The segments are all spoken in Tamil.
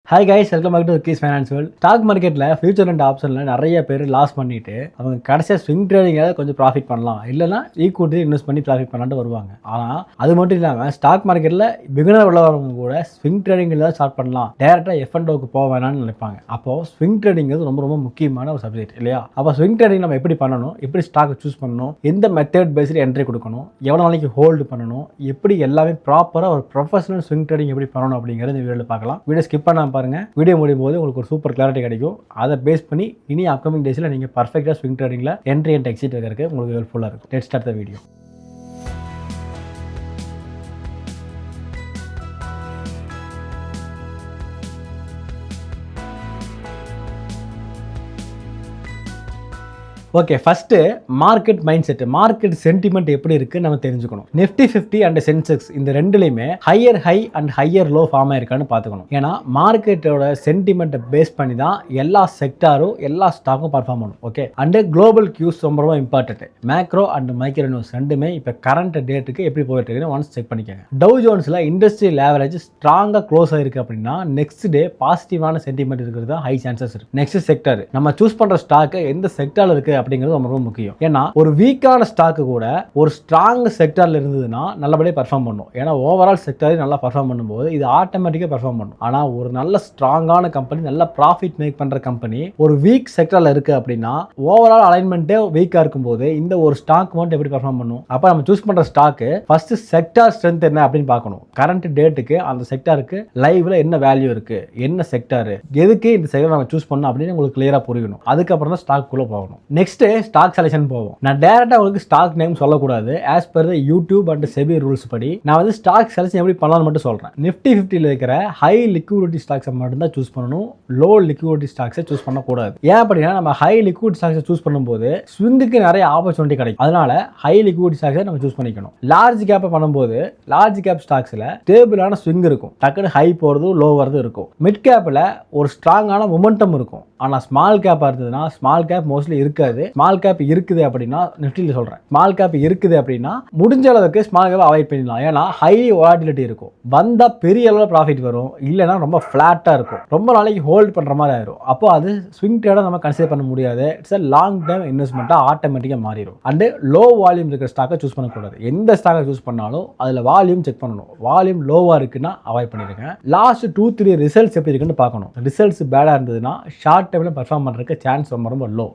Hi guys, welcome back to Keys finance world. Stock மார்க்கெட்டில் ஃபியூச்சர் அண்ட் ஆப்ஷனில் நிறைய பேர் லாஸ் பண்ணிட்டு அவங்க கடைசியாக ஸ்விங் ட்ரேடிங்கில் கொஞ்சம் ப்ராஃபிட் பண்ணலாம், இல்லைனா ஈக்குவிட்டி இன்வெஸ்ட் பண்ணி ப்ராஃபிட் பண்ணலான்ட்டு வருவாங்க. ஆனால் அது மட்டும் இல்லாமல் ஸ்டாக் மார்க்கெட்டில் பிகினர் உள்ளவங்க கூட ஸ்விங் ட்ரேடிங்கில் தான் ஸ்டார்ட் பண்ணலாம், டேரெக்டாக F&Oக்கு போக வேணாம்னு நினைப்பாங்க. அப்போ ஸ்விங் ட்ரேடிங்கிறது ரொம்ப ரொம்ப முக்கியமான ஒரு சப்ஜெக்ட் இல்லையா? அப்போ ஸ்விங் ட்ரேடிங் நம்ம எப்படி பண்ணணும், எப்படி ஸ்டாக்கை சூஸ் பண்ணணும், எந்த மெத்தட் பேஸ்டு என்ட்ரி கொடுக்கணும், எவ்வளோ நாளைக்கு ஹோல்டு பண்ணணும், எப்படி எல்லாமே ப்ராப்பராக ஒரு ப்ரொஃபஷனல் ஸ்விங் ட்ரேடிங் எப்படி பண்ணணும் அப்படிங்கிறது இந்த வீடியோவில் பார்க்கலாம். வீடியோ ஸ்கிப் பண்ணாமல் பாருங்கள். வீடியோ முடியும் போது உங்களுக்கு ஒரு சூப்பர் கிளாரிட்டி கிடைக்கும். அதை பேஸ் பண்ணி இனி அப்கமிங் டேஸில் நீங்கள் பர்ஃபெக்டாக ஸ்விங் ட்ரேடிங்கில் என்ட்ரி அண்ட் எக்ஸிட் இருக்கிறதுக்கு உங்களுக்கு ஹெல்ப்ஃபுல்லாக இருக்கும். Let's start the video. Okay, first market mindset, market sentiment எப்படி இருக்குது நம்ம தெரிஞ்சுக்கணும். நிஃப்டி 50 அண்ட் சென்செக்ஸ் இந்த ரெண்டுலையுமே higher high and higher low form ஆயிருக்கான்னு பார்த்துக்கணும். ஏன்னா மார்க்கெட்டோட சென்டிமெண்ட்டை பேஸ் பண்ணி தான் எல்லா செக்டாரும் எல்லா ஸ்டாக்கும் பர்ஃபார்ம் பண்ணும். ஓகே, அண்டு குளோபல் கியூஸ் ரொம்ப ரொம்ப important. Macro and micro news ரெண்டுமே இப்போ கரண்ட் டேட்டுக்கு எப்படி போயிட்டு இருக்குன்னு ஒன்ஸ் செக் பண்ணிக்கோங்க. டவ் ஜோன்ஸில் இண்டஸ்ட்ரியல் ஆவரேஜ் ஸ்ட்ராங்காக க்ளோஸ் ஆயிருக்கு அப்படின்னா நெக்ஸ்ட் டே பாசிட்டிவான சென்டிமெண்ட் இருக்கிறது தான் ஹை சான்சஸ் இருக்கு. நெக்ஸ்ட் செக்டர், நம்ம சூஸ் பண்ணுற ஸ்டாக்கு எந்த செக்டாரில் இருக்குது அப்படிங்கிறது ரொம்ப ரொம்ப முக்கியம். ஏன்னா ஒரு வீக்கான ஸ்டாக்கு கூட ஒரு ஸ்ட்ராங் செக்டார்ல இருந்ததுன்னா நல்லபடியாக பெர்ஃபார்ம் பண்ணும். ஏன்னா ஓவரால் செக்டார் நல்லா பெர்ஃபார்ம் பண்ணும்போது இது ஆட்டோமேட்டிக்காக பெர்ஃபார்ம் பண்ணும். ஆனால் ஒரு நல்ல ஸ்ட்ராங்கான கம்பெனி, நல்ல ப்ராஃபிட் மேக் பண்ற கம்பெனி ஒரு வீக் செக்டார்ல இருக்கு அப்படின்னா ஓவரால் அலைன்மெண்ட்டே வீக்கா இருக்கும்போது இந்த ஒரு ஸ்டாக் மட்டும் எப்படி பெர்ஃபார்ம் பண்ணும்? அப்ப நம்ம சூஸ் பண்ற ஸ்டாக்கு ஃபர்ஸ்ட் செக்டார் ஸ்ட்ரென்த் என்ன அப்படின்னு பார்க்கணும். கரண்ட் டேட்டுக்கு அந்த செக்டாருக்கு லைவ்ல என்ன வேல்யூ இருக்கு, என்ன செக்டார், எதுக்கு இந்த செக்டார் நம்ம சூஸ் பண்ணணும் அப்படின்னு உங்களுக்கு கிளியரா புரியணும். அதுக்கப்புறம் தான் ஸ்டாக் குள்ள போகணும். நெக்ஸ்ட் ஸ்டாக் செலக்ஷன் போவோம். நான் டைரக்டா உங்களுக்கு ஸ்டாக் நேம் சொல்லக்கூடாது. As per the YouTube and SEBI rules படி நான் வந்து ஸ்டாக் செலக்ஷன் எப்படி பண்ணலாம்னு மட்டும் சொல்றேன். நிஃப்டி 50ல இருக்கிற ஹை லிக்விடிட்டி ஸ்டாக்ஸை மட்டும் தான் சூஸ் பண்ணணும், லோ லிக்விடிட்டி ஸ்டாக்ஸை சூஸ் பண்ணக்கூடாது. ஏன் அப்படின்னா நம்ம ஹை லிக்விட் ஸ்டாக்ஸை சூஸ் பண்ணும்போது ஸ்விங்குக்கு நிறைய ஆப்பர்ச்சுனிட்டி கிடைக்கும். அதனால ஹை லிக்விட் ஸ்டாக்ஸை நம்ம சூஸ் பண்ணிக்கணும். லார்ஜ் கேப்பை பண்ணும்போது லார்ஜ் கேப் ஸ்டாக்ஸ்ல ஸ்டேபிளான ஸ்விங் இருக்கும், டக்குனு ஹை போறது லோ வரது இருக்கும். மிட் கேப்ல ஒரு ஸ்ட்ராங்கான மொமெண்டம் இருக்கும். ஆனால் ஸ்மால் கேப்பாக இருந்ததுன்னா ஸ்மால் கேப் மோஸ்ட்லி இருக்காது. ஸ்மால் கேப் இருக்குது அப்படின்னா நிஃப்டியில் சொல்கிறேன், ஸ்மால் கேப் இருக்குது அப்படின்னா முடிஞ்ச அளவுக்கு ஸ்மால் கேப் அவாய்ட் பண்ணிடலாம். ஏன்னா ஹை வாலட்டிலிட்டி இருக்கும், வந்தால் பெரிய அளவில் ப்ராஃபிட் வரும், இல்லைனா ரொம்ப ஃப்ளாட்டாக இருக்கும், ரொம்ப நாளைக்கு ஹோல்ட் பண்ணுற மாதிரி ஆயிரும். அப்போ அது ஸ்விங் ட்ரேடாக நம்ம கன்சிடர் பண்ண முடியாது. இட்ஸ் அ லாங் டைம் இன்வெஸ்ட்மெண்ட்டாக ஆட்டோமேட்டிக்காக மாறிடும். அண்டு லோ வால்யூம் இருக்கிற ஸ்டாக்கை சூஸ் பண்ணக்கூடாது. எந்த ஸ்டாக்கை சூஸ் பண்ணாலும் அதில் வால்யூம் செக் பண்ணணும். வால்யூம் லோவாக இருக்குன்னா அவாய்ட் பண்ணிடுங்க. லாஸ்ட் 2-3 ரிசல்ட்ஸ் எப்படி இருக்குன்னு பார்க்கணும். ரிசல்ட்ஸ் பேடாக இருந்ததுன்னா ஷார்ட் டைம்ல பெர்ஃபார்ம் பண்றதுக்கு சான்ஸ் ரொம்ப ரொம்ப லோ.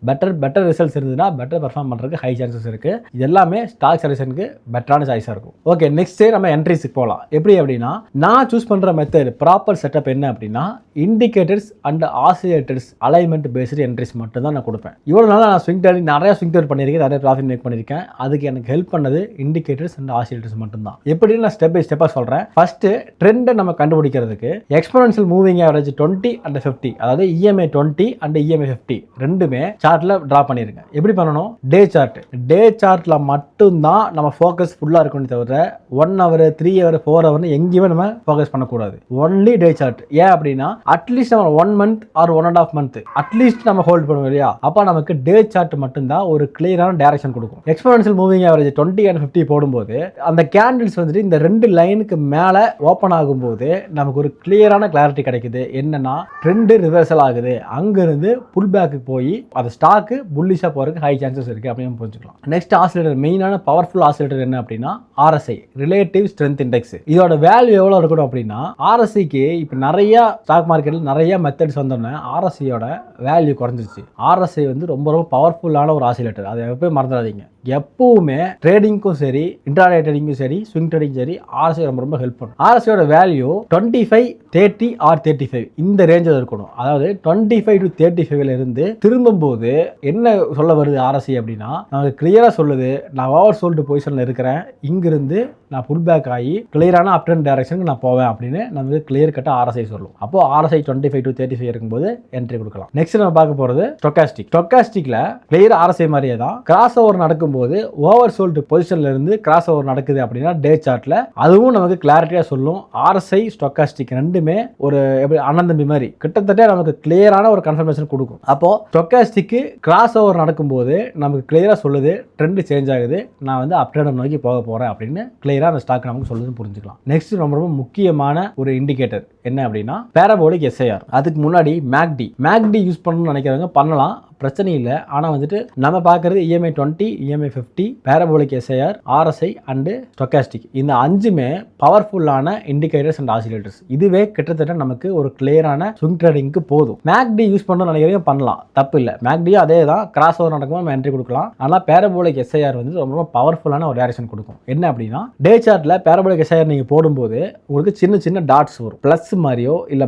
பெட்டர் ரிசல்ட்ஸ் இருந்ததுன்னா பெட்டர் பெர்ஃபார்ம் பண்றதுக்கு ஹை சான்சஸ் இருக்கு. இது எல்லாமே ஸ்டாக் செலக்ஷனுக்கு பெட்டரான சாய்ஸா இருக்கும். ஓகே, நெக்ஸ்ட் நம்ம என்ட்ரிஸ்க்கு போகலாம். எப்படி அப்படின்னா நான் சூஸ் பண்ற மெத்தட் ப்ராப்பர் செட்டப் என்ன அப்படின்னா indicators and oscillators alignment based entries மட்டும் தான் நான் கொடுப்பேன். இவ்வளவு நாள் நான் ஸ்விங் ட்ரேடிங் நிறைய ஸ்விங் ட்ரேட் பண்ணியிருக்கேன், நிறைய ப்ராஃபிட் மேக் பண்ணியிருக்கேன். அதுக்கு எனக்கு ஹெல்ப் பண்ணது இண்டிகேட்டர்ஸ் அண்ட் ஆசிலேட்டர்ஸ் மட்டும் தான். எப்படின்னு நான் ஸ்டெப் பை ஸ்டெப்பா சொல்றேன். ஃபர்ஸ்ட் ட்ரெண்டை நம்ம கண்டுபிடிக்கிறதுக்கு எக்ஸ்போனென்ஷியல் மூவிங் ஆவரேஜ் 20 and 50, அதாவது EMA 20 and EMA 50 ரெண்டுமே சார்ட்ல டிரா பண்ணிருங்க. எப்படி பண்ணணும்? டே சார்ட்ல மட்டும் தான் நம்ம ஃபோக்கஸ் ஃபுல்லா இருக்கணும், தவிர 1 hour 3 hour 4 hour எங்கேயுமே நம்ம ஃபோக்கஸ் பண்ணக்கூடாது. Only day chart. ஏன் அப்படின்னா அட்லீஸ்ட் நம்ம 1 month or 1.5 month அட்லீஸ்ட் நம்ம ஹோல்ட் பண்ணுவோம் இல்லையா? அப்ப நமக்கு டே சார்ட் மட்டும் தான் ஒரு கிளியரான டைரக்ஷன் கொடுக்கும். எக்ஸ்போனென்ஷியல் மூவிங் ஆவரேஜ் 20 and 50 போடும்போது அந்த கேண்டில்ஸ் வந்துட்டு இந்த ரெண்டு லைனுக்கு மேல ஓபன் ஆகும்போது நமக்கு ஒரு கிளியரான கிளாரிட்டி கிடைக்குது. என்னன்னா ட்ரெண்ட் ரிவர்சல் ஆகுது, அங்கிருந்து புல் பேக்கு போய் அந்த ஸ்டாக்கு புல்லிஷா போறதுக்கு ஹை சான்சஸ் இருக்கு அப்படின்னு புரிஞ்சுக்கலாம். நெக்ஸ்ட் ஆசிலேட்டர், மெயினான பவர்ஃபுல் ஆசிலேட்டர் என்ன அப்படின்னா RSI, ரிலேட்டிவ் ஸ்ட்ரென்த் இண்டெக்ஸ். இதோட வேல்யூ எவ்வளவு இருக்கணும் அப்படின்னா RSIக்கு இப்ப நிறைய ஸ்டாக் மார்க்கெட்ல நிறைய மெத்தட்ஸ் வந்தோம்னா RSIயோட வேல்யூ குறைஞ்சிருச்சு. RSI வந்து ரொம்ப ரொம்ப பவர்ஃபுல்லான ஒரு ஆசிலேட்டர், அதை எப்பவும் மறந்துடாதீங்க. எப்பவுமே ட்ரேடிங்க்கும் சரி, இன்ட்ராடே ட்ரேடிங்கும் சரி, ஸ்விங் ட்ரேடிங் சரி, RSI ரொம்ப ரொம்ப ஹெல்ப் பண்ணும். RSIயோட வேல்யூ 25, 30 or 35 இந்த ரேஞ்சில் இருக்கணும். அதாவது 25 to 35ல இருந்து திரும்பும்போது என்ன சொல்ல வருது RSI அப்படின்னா நமக்கு கிளியரா சொல்லுது, நான் ஓவர் சோல்டு பொசிஷன்ல இருக்கிறேன், இங்கிருந்து நான் புல் பேக் ஆகி கிளியரான அப் ட்ரெண்ட் டைரக்ஷனுக்கு நான் போவேன் அப்படின்னு நமக்கு கிளியர் கட்டா RSI சொல்லும். அப்போ RSI 25 to 35 இருக்கும்போது என்ட்ரி கொடுக்கலாம். நெக்ஸ்ட் நம்ம பார்க்க போறது ஸ்டோகாஸ்டிக்ல கிளியர் RSI மாதிரியே தான் கிராஸ் ஓவர் நடக்கும் பண்ணும்போது ஓவர் சோல்டு பொசிஷன்ல இருந்து கிராஸ் ஓவர் நடக்குது அப்படின்னா டே சார்ட்ல அதுவும் நமக்கு கிளாரிட்டியா சொல்லும். RSI ஸ்டோகாஸ்டிக் ரெண்டுமே ஒரு எப்படி அனந்தம்பி மாதிரி கிட்டத்தட்ட நமக்கு கிளியரான ஒரு கன்ஃபர்மேஷன் கொடுக்கும். அப்போ ஸ்டோகாஸ்டிக் கிராஸ் ஓவர் நடக்கும்போது நமக்கு கிளியரா சொல்லுது ட்ரெண்ட் சேஞ்ச் ஆகுது, நான் வந்து அப் ட்ரெண்ட் நோக்கி போக போறேன் அப்படின்னு கிளியரா அந்த ஸ்டாக் நமக்கு சொல்லுதுன்னு புரிஞ்சுக்கலாம். நெக்ஸ்ட் ரொம்ப ரொம்ப முக்கியமான ஒரு இண்டிகேட்டர் என்ன அப்படின்னா பேராபோலிக் SIR. அதுக்கு முன்னாடி மேக்டி யூஸ் பண்ணணும்னு நினைக்கிறவங்க பண்ணலாம், பிரச்சனை இல்லை. ஆனால் வந்துட்டு நம்ம பார்க்கறது EMA 20, EMA 50, parabolic SIR, RSI and stochastic. இந்த அஞ்சுமே பவர்ஃபுல்லான இண்டிகேட்டர்ஸ் அண்ட் ஆசிலேட்டர்ஸ். இதுவே கிட்டத்தட்ட நமக்கு ஒரு கிளியரான ஸ்விங் ட்ரேடிங்க்கு போதும். மேக்டி யூஸ் பண்ணணும்னு நினைக்கிறவங்க பண்ணலாம், தப்பு இல்லை. மேக்டியும் அதே தான், கிராஸ் ஓவர் நடக்கும் நம்ம என்ட்ரி கொடுக்கலாம். ஆனால் பேராபோலிக் SIR வந்து ரொம்ப ரொம்ப பவர்ஃபுல்லான ஒரு டைரக்ஷன் கொடுக்கும். என்ன அப்படின்னா டே சார்ட்ல பேராபோலிக் SIR நீங்கள் போடும்போது உங்களுக்கு சின்ன சின்ன டாட்ஸ் வரும், பிளஸ் மாதிரியோ இல்லை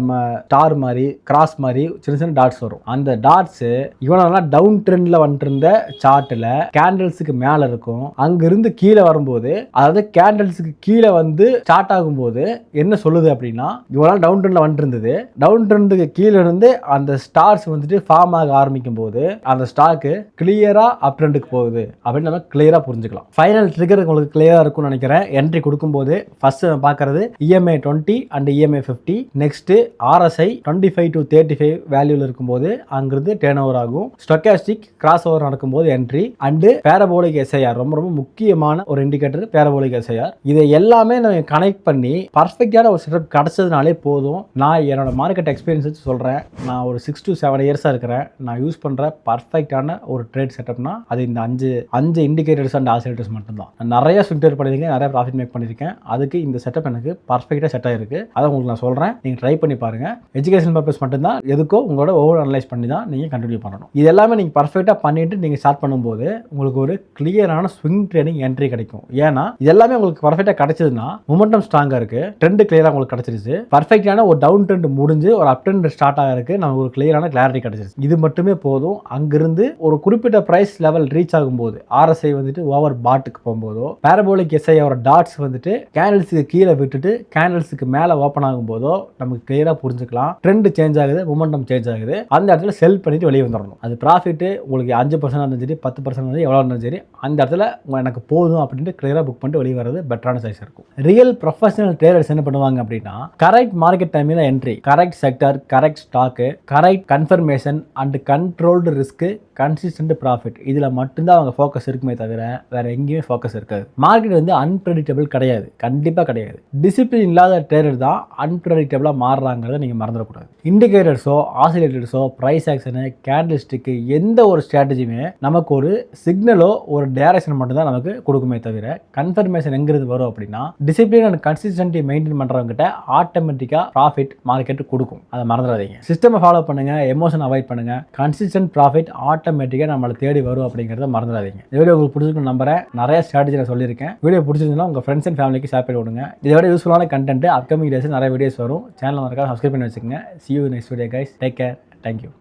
ஸ்டார் மாதிரி கிராஸ் மாதிரி சின்ன சின்ன டாட்ஸ் வரும். அந்த டாட்ஸ் இவனை டவுன் ட்ரெண்ட்ல வந்துட்டு இருந்த சார்ட்ல கேண்டல்ஸுக்கு மேல இருக்கும், அங்கிருந்து கீழே வரும்போது அதாவது கேண்டல்ஸுக்கு கீழே வந்து ஸ்டார்ட் ஆகும்போது என்ன சொல்லுது அப்படின்னா இவ்வளவு டவுன் ட்ரெண்ட்ல வந்துட்டு இருந்தது, டவுன் ட்ரெண்டுக்கு கீழே இருந்து அந்த ஸ்டார்ஸ் வந்துட்டு ஃபார்ம் ஆக ஆரம்பிக்கும் போது அந்த ஸ்டாக்கு கிளியரா அப் ட்ரெண்டுக்கு போகுது அப்படின்னு நம்ம கிளியரா புரிஞ்சுக்கலாம். ஃபைனல் ட்ரிகர் உங்களுக்கு கிளியரா இருக்கும்னு நினைக்கிறேன். என்ட்ரி கொடுக்கும்போது ஃபர்ஸ்ட் பார்க்கறது EMA 20 and EMA 50, next RSI 25 to 35 வேல்யூல இருக்கும்போது அங்கிருந்து டேர்ன் ஓவர் ஆகும். ஸ்டோகாஸ்டிக் கிராஸ் ஓவர் நடக்கும்போது என்ட்ரி அண்ட் பேராபோலிக் SIR ரொம்ப ரொம்ப முக்கியமான ஒரு இண்டிகேட்டர் பேராபோலிக் SIR. இதை எல்லாமே நம்ம கனெக்ட் பண்ணி பர்ஃபெக்டான ஒரு செட்டப் கிடைச்சதுனாலே போதும். நான் என்னோட மார்க்கெட் எக்ஸ்பீரியன்ஸ் வச்சு சொல்றேன், நான் ஒரு 6 to 7 இயர்ஸா இருக்கிறேன். நான் யூஸ் பண்ற பர்ஃபெக்டான ஒரு ட்ரேட் செட்டப்னா அது இந்த அஞ்சு இண்டிகேட்டர்ஸ் அண்ட் ஆசிலேட்டர்ஸ் மட்டும்தான். நான் நிறைய ஸ்விங் ட்ரேட் பண்ணியிருக்கேன், நிறைய ப்ராஃபிட் மேக் பண்ணியிருக்கேன். அதுக்கு இந்த செட்டப் எனக்கு பர்ஃபெக்டா செட் ஆயிருக்கு. அதை உங்களுக்கு நான் சொல்றேன், நீங்க ட்ரை பண்ணி பாருங்க. எஜுகேஷன் பர்பஸ் மட்டும்தான், எதுக்கோ உங்களோட ஓவர் அனலைஸ் பண்ணி தான் நீங்க கண்டினியூ பண்ணணும். இது எல்லாமே நீங்கள் பர்ஃபெக்டாக பண்ணிட்டு நீங்கள் ஸ்டார்ட் பண்ணும்போது உங்களுக்கு ஒரு கிளியரான ஸ்விங் ட்ரேடிங் என்ட்ரி கிடைக்கும். ஏன்னா இது எல்லாமே உங்களுக்கு பர்ஃபெக்டாக கிடைச்சதுன்னா மொமெண்டம் ஸ்ட்ராங்காக இருக்கு, ட்ரெண்ட் கிளியராக உங்களுக்கு கிடைச்சிருச்சு, பர்ஃபெக்டான ஒரு டவுன் ட்ரெண்ட் முடிஞ்சு ஒரு அப் ட்ரெண்ட் ஸ்டார்ட் ஆகிறதுக்கு நமக்கு ஒரு கிளியரான கிளாரிட்டி கிடைச்சிருச்சு. இது மட்டுமே போதும். அங்கிருந்து ஒரு குறிப்பிட்ட பிரைஸ் லெவல் ரீச் ஆகும்போது RSI வந்துட்டு ஓவர் பாட்டுக்கு போகும்போதோ பேராபோலிக் SIR டாட்ஸ் வந்துட்டு கேண்டல்ஸுக்கு கீழே விட்டுட்டு கேண்டல்ஸுக்கு மேலே ஓப்பன் ஆகும்போதோ நமக்கு கிளியராக புரிஞ்சுக்கலாம் ட்ரெண்ட் சேஞ்ச் ஆகுது, மொமெண்டம் சேஞ்ச் ஆகுது. அந்த இடத்துல செல் பண்ணிட்டு வெளியே வந்துடணும். அது ப்ராஃபிட்டு உங்களுக்கு 5% இருந்தாலும் சரி 10% வந்து எவ்வளோ இருந்தாலும் சரி அந்த இடத்துல எனக்கு போதும் அப்படின்ட்டு கிளியராக புக் பண்ணிட்டு வெளியே வர்றது பெட்டரான சைஸ் இருக்கும். ரியல் ப்ரொஃபஷனல் ட்ரேடர்ஸ் என்ன பண்ணுவாங்க அப்படின்னா கரெக்ட் மார்க்கெட் டைமில் entry, correct sector, correct stock, correct confirmation and controlled risk, consistent profit, இதில் மட்டும்தான் அவங்க ஃபோக்கஸ் இருக்குமே தவிர வேற எங்கேயுமே ஃபோக்கஸ் இருக்காது. மார்க்கெட் வந்து அன்பிரடிக்டபிள் கிடையாது, கண்டிப்பாக கிடையாது. டிசிப்ளின் இல்லாத ட்ரேடர் தான் அன்பிரடிக்டபிளாக மாறுறாங்கிறத நீங்கள் மறந்துடக்கூடாது. இண்டிகேட்டர்ஸோ ஆசிலேட்டர்ஸோ ப்ரைஸ் ஆக்ஷனு கேண்டல்ஸ்டிக்கு எந்த ஒரு ஸ்ட்ராட்டஜியுமே நமக்கு ஒரு சிக்னலோ ஒரு டைரக்ஷன் மட்டும் தான் நமக்கு கொடுக்குமே தவிர கன்ஃபர்மேஷன் எங்கிறது வரும் அப்படின்னா டிசிப்ளின் அண்ட் கன்சிஸ்டன்சி மெயின்டைன் பண்ணுறவங்ககிட்ட ஆட்டோமேட்டிக்காக ப்ராஃபிட் மார்க்கெட் கொடுக்கும். அதை மறந்துடாதீங்க. சிஸ்டமை ஃபாலோ பண்ணுங்க, எமோஷன் அவாய்ட் பண்ணுங்க, கன்சிஸ்டன்ட் ப்ராஃபிட் ஆட்டோமேட்டிக்காக நம்மளை தேடி வரும் அப்படிங்கிறத மறந்துடாதீங்க. இந்த வீடியோ உங்களுக்கு பிடிச்சிருக்குன்னு நம்புறேன். நிறைய ஸ்ட்ராட்டஜி நான் சொல்லியிருக்கேன். வீடியோ பிடிச்சிருந்தா உங்கள் ஃப்ரெண்ட்ஸ் அண்ட் ஃபேமிலிக்கு ஷேர் பண்ணி விடுங்க. இதை விட யூஸ்ஃபுல்லான கண்டென்ட் அப்கமிங் டேஸ் நிறைய வீடியோஸ் வரும். சேனல் மறக்காம சப்ஸ்கிரைப் பண்ணி வச்சுக்கோங்க. See you next video guys. Take care. Thank you.